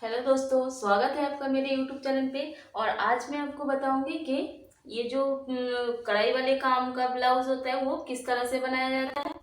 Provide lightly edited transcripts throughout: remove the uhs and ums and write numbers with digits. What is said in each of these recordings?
Hello दोस्तों, स्वागत है आपका मेरे यूट्यूब चैनल पे। और आज मैं आपको बताऊंगी कि ये जो कढ़ाई वाले काम का ब्लाउज होता है वो किस तरह से बनाया जाता है।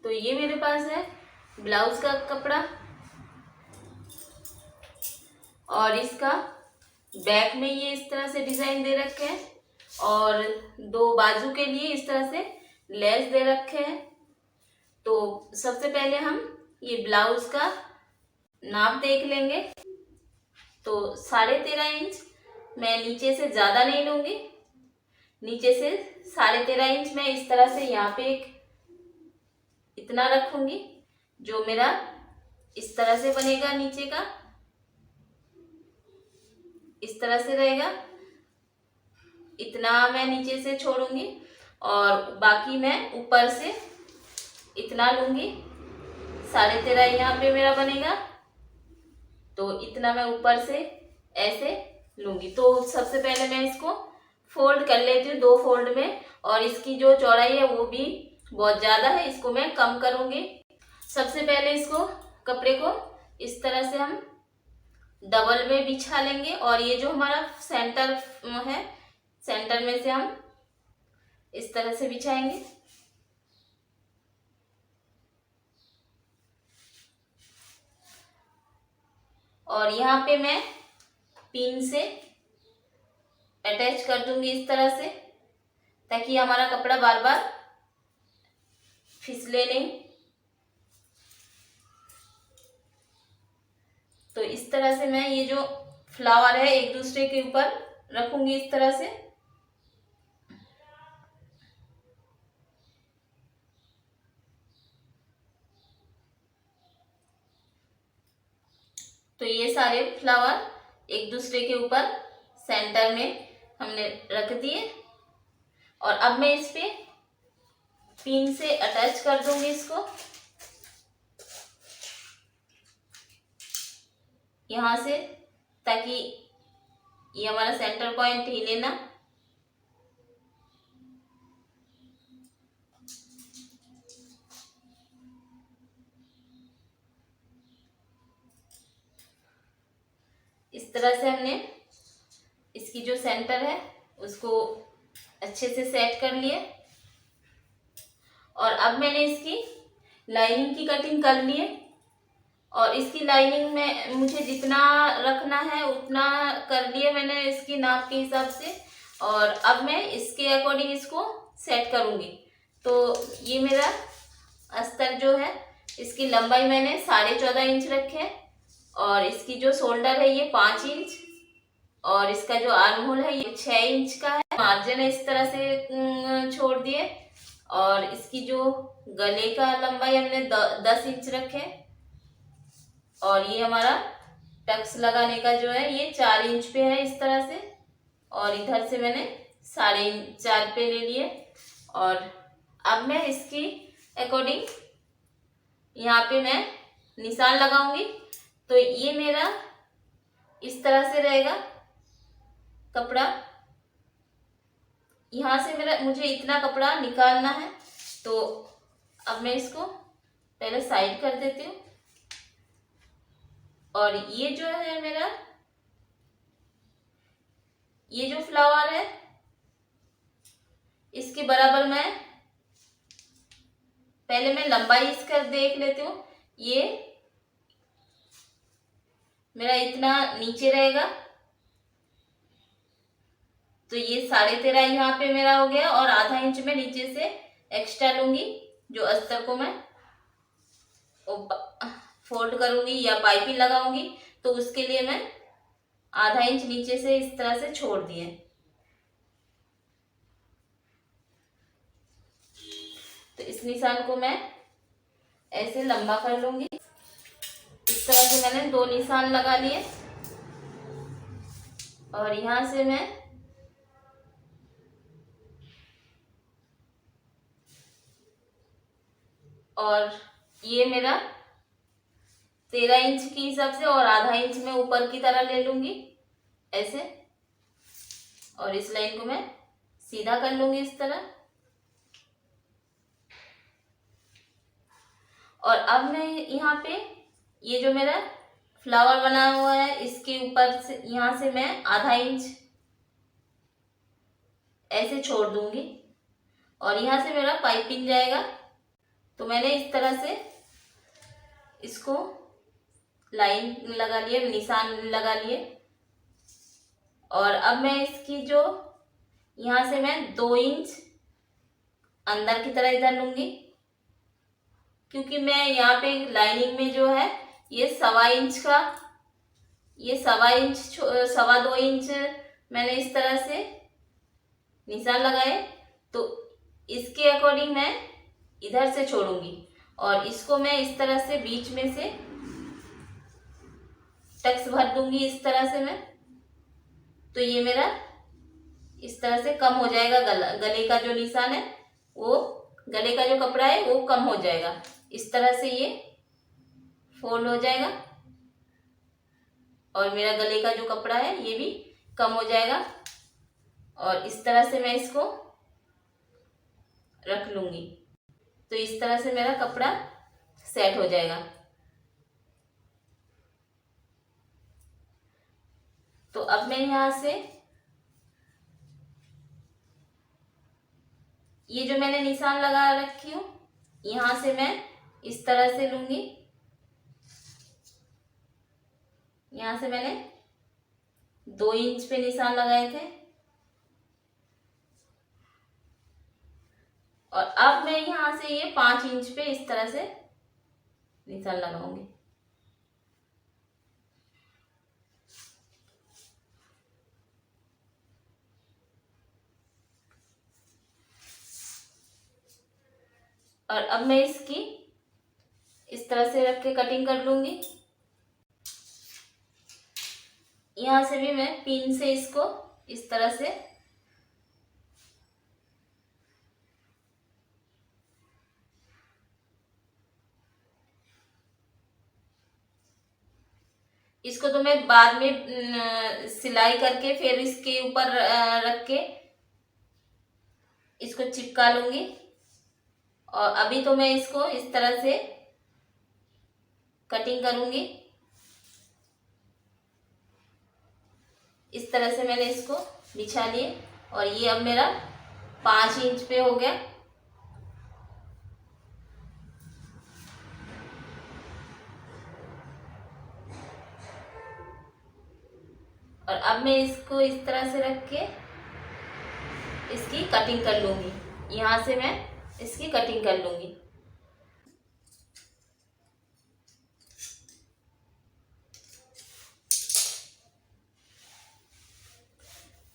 तो ये मेरे पास है ब्लाउज का कपड़ा, और इसका बैक में ये इस तरह से डिजाइन दे रखे हैं, और दो बाजू के लिए इस तरह से लेस दे रखे हैं। तो सबसे पहले हम ये ब्लाउज का नाप देख लेंगे। तो 13.5 इंच मैं नीचे से ज्यादा नहीं लूंगी। नीचे से 13.5 इंच मैं इस तरह से यहाँ पे एक इतना रखूंगी, जो मेरा इस तरह से बनेगा। नीचे का इस तरह से रहेगा, इतना मैं नीचे से छोड़ूंगी, और बाकी मैं ऊपर से इतना लूंगी। 13.5 यहाँ पे मेरा बनेगा, तो इतना मैं ऊपर से ऐसे लूंगी। तो सबसे पहले मैं इसको फोल्ड कर लेती हूँ 2 फोल्ड में, और इसकी जो चौड़ाई है वो भी बहुत ज़्यादा है, इसको मैं कम करूँगी। सबसे पहले इसको कपड़े को इस तरह से हम डबल में बिछा लेंगे, और ये जो हमारा सेंटर है, सेंटर में से हम इस तरह से बिछाएंगे। और यहाँ पे मैं पिन से अटैच कर दूंगी इस तरह से, ताकि हमारा कपड़ा बार बार फिसले नहीं। तो इस तरह से मैं ये जो फ्लावर है एक दूसरे के ऊपर रखूंगी इस तरह से। तो ये सारे फ्लावर एक दूसरे के ऊपर सेंटर में हमने रख दिए, और अब मैं इस पे पिन से अटैच कर दूंगी इसको यहाँ से, ताकि ये हमारा सेंटर पॉइंट हिले ना। इस तरह से हमने इसकी जो सेंटर है उसको अच्छे से सेट कर लिए। और अब मैंने इसकी लाइनिंग की कटिंग कर ली है, और इसकी लाइनिंग में मुझे जितना रखना है उतना कर लिए मैंने इसकी नाप के हिसाब से। और अब मैं इसके अकॉर्डिंग इसको सेट करूँगी। तो ये मेरा अस्तर जो है, इसकी लंबाई मैंने 14.5 इंच रखे, और इसकी जो शोल्डर है ये 5 इंच, और इसका जो आर्म होल है ये 6 इंच का है। मार्जिन इस तरह से छोड़ दिए, और इसकी जो गले का लंबाई हमने 10 इंच रखे, और ये हमारा टक्स लगाने का जो है ये 4 इंच पे है इस तरह से, और इधर से मैंने 4.5 पे ले लिए। और अब मैं इसकी अकॉर्डिंग यहाँ पे मैं निशान लगाऊंगी। तो ये मेरा इस तरह से रहेगा कपड़ा। यहाँ से मुझे इतना कपड़ा निकालना है। तो अब मैं इसको पहले साइड कर देती हूँ, और ये जो है मेरा ये जो फ्लावर है इसके बराबर मैं पहले मैं लंबाई इसका देख लेती हूँ। ये मेरा इतना नीचे रहेगा, तो ये 13.5 यहाँ पे मेरा हो गया, और आधा इंच में नीचे से एक्स्ट्रा लूंगी, जो अस्तर को मैं फोल्ड करूंगी या पाइपिंग लगाऊंगी। तो उसके लिए मैं आधा इंच नीचे से इस तरह से छोड़ दिए। तो इस निशान को मैं ऐसे लंबा कर लूंगी। इस तरह से मैंने 2 निशान लगा लिए, और यहां से मैं और ये मेरा 13 इंच की हिसाब से, और आधा इंच में ऊपर की तरह ले लूंगी ऐसे, और इस लाइन को मैं सीधा कर लूंगी इस तरह। और अब मैं यहाँ पे ये जो मेरा फ्लावर बना हुआ है इसके ऊपर से यहाँ से मैं आधा इंच ऐसे छोड़ दूंगी और यहाँ से मेरा पाइपिंग जाएगा। तो मैंने इस तरह से इसको लाइन लगा लिए, निशान लगा लिए। और अब मैं इसकी जो यहाँ से मैं 2 इंच अंदर की तरह इधर लूंगी, क्योंकि मैं यहाँ पे लाइनिंग में जो है ये 1.25 इंच का, ये 2.25 इंच मैंने इस तरह से निशान लगाए। तो इसके अकॉर्डिंग मैं इधर से छोड़ूंगी और इसको मैं इस तरह से बीच में से टक्स भर दूंगी इस तरह से मैं। तो ये मेरा इस तरह से कम हो जाएगा, गले का जो निशान है वो, गले का जो कपड़ा है वो कम हो जाएगा। इस तरह से ये फोल्ड हो जाएगा और मेरा गले का जो कपड़ा है ये भी कम हो जाएगा। और इस तरह से मैं इसको रख लूंगी। तो इस तरह से मेरा कपड़ा सेट हो जाएगा। तो अब मैं यहाँ से ये जो मैंने निशान लगा रखी हूँ यहाँ से मैं इस तरह से लूंगी। यहाँ से मैंने 2 इंच पे निशान लगाए थे और अब मैं यहाँ से ये 5 इंच पे इस तरह से निशान लगाऊंगी। और अब मैं इसकी इस तरह से रख के कटिंग कर लूंगी। यहाँ से भी मैं पिन से इसको इस तरह से इसको तो मैं बाद में सिलाई करके फिर इसके ऊपर रख के इसको चिपका लूंगी। और अभी तो मैं इसको इस तरह से कटिंग करूंगी। इस तरह से मैंने इसको बिछा लिए और ये अब मेरा 5 इंच पे हो गया। और अब मैं इसको इस तरह से रख के इसकी कटिंग कर लूंगी। यहाँ से मैं इसकी कटिंग कर लूंगी।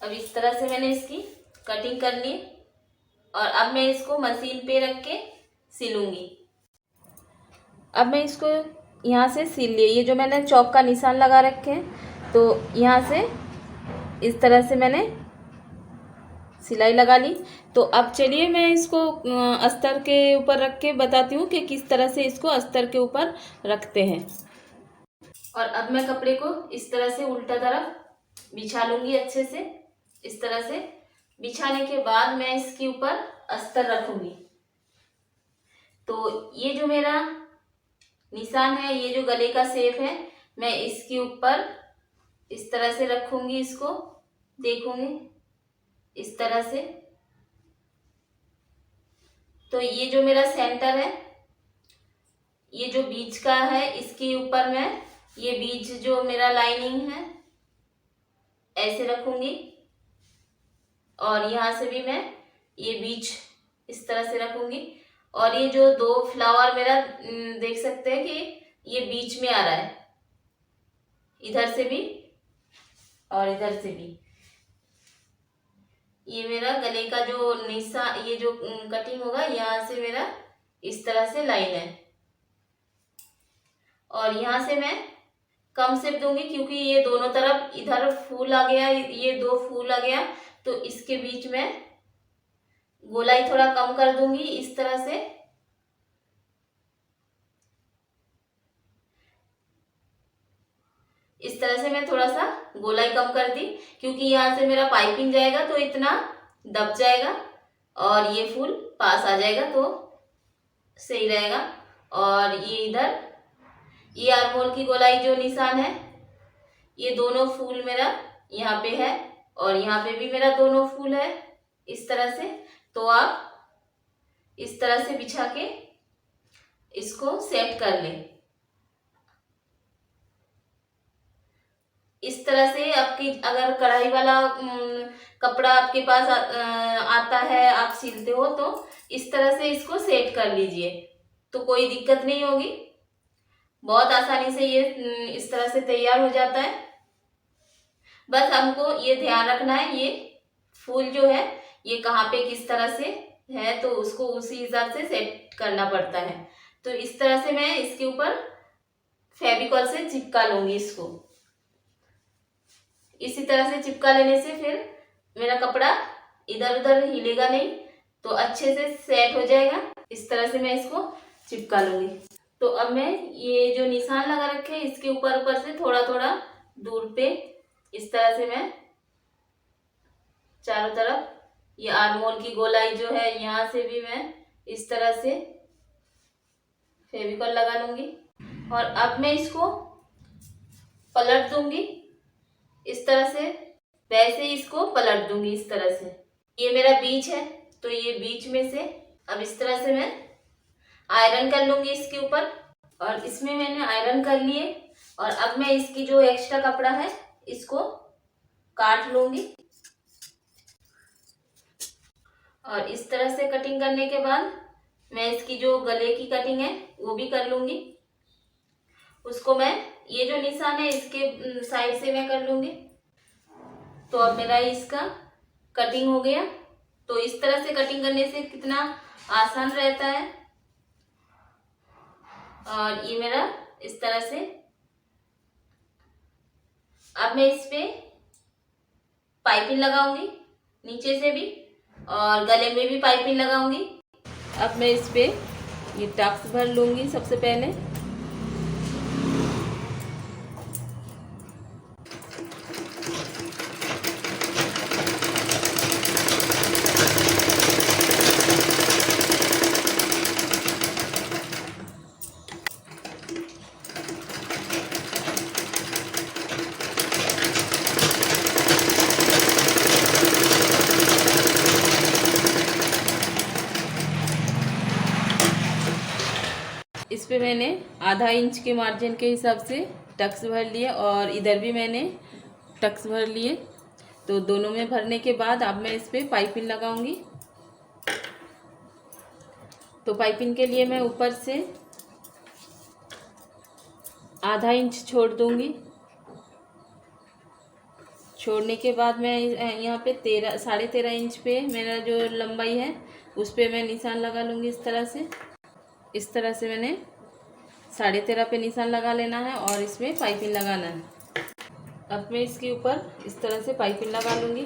अब इस तरह से मैंने इसकी कटिंग कर ली और अब मैं इसको मशीन पे रख के सिलूंगी। अब मैं इसको यहाँ से सिल लिए। ये जो मैंने चौक का निशान लगा रखे हैं तो यहाँ से इस तरह से मैंने सिलाई लगा ली। तो अब चलिए मैं इसको अस्तर के ऊपर रख के बताती हूँ कि किस तरह से इसको अस्तर के ऊपर रखते हैं। और अब मैं कपड़े को इस तरह से उल्टा तरफ बिछा लूँगी अच्छे से। इस तरह से बिछाने के बाद मैं इसके ऊपर अस्तर रखूँगी। तो ये जो मेरा निशान है, ये जो गले का शेप है, मैं इसके ऊपर इस तरह से रखूँगी। इसको देखूँगी इस तरह से। तो ये जो मेरा सेंटर है, ये जो बीच का है, इसके ऊपर मैं ये बीच जो मेरा लाइनिंग है ऐसे रखूँगी। और यहाँ से भी मैं ये बीच इस तरह से रखूँगी। और ये जो 2 फ्लावर मेरा देख सकते हैं कि ये बीच में आ रहा है, इधर से भी और इधर से भी। ये मेरा गले का जो निशान, ये जो कटिंग होगा, यहाँ से मेरा इस तरह से लाइन है। और यहाँ से मैं कम शेप दूंगी क्योंकि ये दोनों तरफ इधर फूल आ गया, ये 2 फूल आ गया, तो इसके बीच में गोलाई थोड़ा कम कर दूंगी इस तरह से। इस तरह से मैं थोड़ा सा गोलाई कम कर दी क्योंकि यहाँ से मेरा पाइपिंग जाएगा तो इतना दब जाएगा और ये फूल पास आ जाएगा तो सही रहेगा। और ये इधर ये आर्महोल की गोलाई जो निशान है, ये दोनों फूल मेरा यहाँ पे है और यहाँ पे भी मेरा दोनों फूल है इस तरह से। तो आप इस तरह से बिछा के इसको सेट कर लें। इस तरह से आपकी अगर कढ़ाई वाला कपड़ा आपके पास आता है, आप सिलते हो, तो इस तरह से इसको सेट कर लीजिए तो कोई दिक्कत नहीं होगी। बहुत आसानी से ये इस तरह से तैयार हो जाता है। बस हमको ये ध्यान रखना है ये फूल जो है ये कहाँ पे किस तरह से है, तो उसको उसी हिसाब से सेट करना पड़ता है। तो इस तरह से मैं इसके ऊपर फेविकॉल से चिपका लूंगी इसको। इसी तरह से चिपका लेने से फिर मेरा कपड़ा इधर उधर हिलेगा नहीं, तो अच्छे से सेट हो जाएगा। इस तरह से मैं इसको चिपका लूंगी। तो अब मैं ये जो निशान लगा रखे हैं इसके ऊपर ऊपर से थोड़ा थोड़ा दूर पे इस तरह से मैं चारों तरफ ये आर्महोल की गोलाई जो है यहाँ से भी मैं इस तरह से फेविकॉल लगा लूंगी। और अब मैं इसको पलट दूंगी इस तरह से, वैसे ही इसको पलट दूंगी इस तरह से। ये मेरा बीच है तो ये बीच में से अब इस तरह से मैं आयरन कर लूंगी इसके ऊपर। और इसमें मैंने आयरन कर लिए और अब मैं इसकी जो एक्स्ट्रा कपड़ा है इसको काट लूंगी। और इस तरह से कटिंग करने के बाद मैं इसकी जो गले की कटिंग है वो भी कर लूंगी। उसको मैं ये जो निशान है इसके साइड से मैं कर लूंगी। तो अब मेरा इसका कटिंग हो गया। तो इस तरह से कटिंग करने से कितना आसान रहता है। और ये मेरा इस तरह से, अब मैं इस पे पाइपिंग लगाऊंगी नीचे से भी और गले में भी पाइपिंग लगाऊंगी। अब मैं इस पे ये टक्स भर लूंगी सबसे पहले। इस पे मैंने आधा इंच के मार्जिन के हिसाब से टक्स भर लिए और इधर भी मैंने टक्स भर लिए। तो दोनों में भरने के बाद अब मैं इस पे पाइपिंग लगाऊंगी। तो पाइपिंग के लिए मैं ऊपर से आधा इंच छोड़ दूंगी। छोड़ने के बाद मैं यहाँ पे 13.5 इंच पे मेरा जो लंबाई है उस पे मैं निशान लगा लूँगी इस तरह से। इस तरह से मैंने 13.5 पे निशान लगा लेना है और इसमें पाइपिंग लगाना है। अब मैं इसके ऊपर इस तरह से पाइपिंग लगा लूँगी।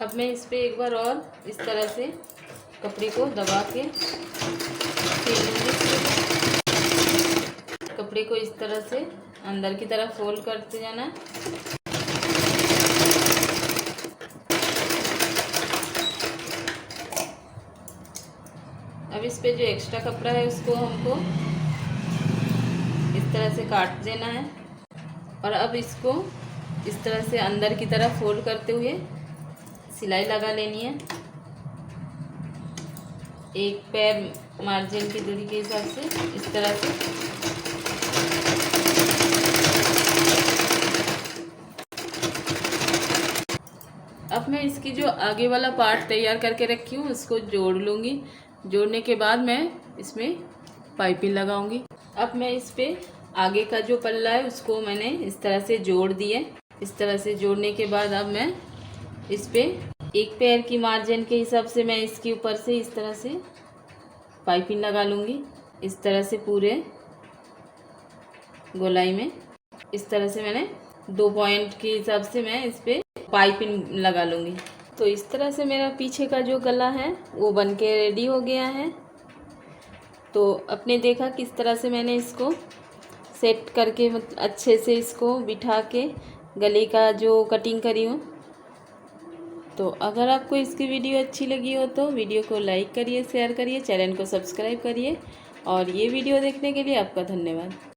अब मैं इस पे एक बार और इस तरह से कपड़े को दबा के सिल लूँगी। कपड़े को इस तरह से अंदर की तरफ फोल्ड करते जाना है। अब इस पे जो एक्स्ट्रा कपड़ा है उसको हमको इस तरह से काट देना है और अब इसको इस तरह से अंदर की तरफ फोल्ड करते हुए सिलाई लगा लेनी है। एक पैर मार्जिन की दूरी के हिसाब से इस तरह से। अब मैं इसकी जो आगे वाला पार्ट तैयार करके रखी हूँ उसको जोड़ लूँगी। जोड़ने के बाद मैं इसमें पाइपिंग लगाऊंगी। अब मैं इस पे आगे का जो पल्ला है उसको मैंने इस तरह से जोड़ दिए। इस तरह से जोड़ने के बाद अब मैं इस पे एक पैर की मार्जिन के हिसाब से मैं इसके ऊपर से इस तरह से पाइपिंग लगा लूँगी। इस तरह से पूरे गोलाई में इस तरह से मैंने 2 पॉइंट के हिसाब से मैं इस पे पाइपिंग लगा लूँगी। तो इस तरह से मेरा पीछे का जो गला है वो बन के रेडी हो गया है। तो आपने देखा किस तरह से मैंने इसको सेट करके अच्छे से इसको बिठा के गले का जो कटिंग करी हूँ। तो अगर आपको इसकी वीडियो अच्छी लगी हो तो वीडियो को लाइक करिए, शेयर करिए, चैनल को सब्सक्राइब करिए और ये वीडियो देखने के लिए आपका धन्यवाद।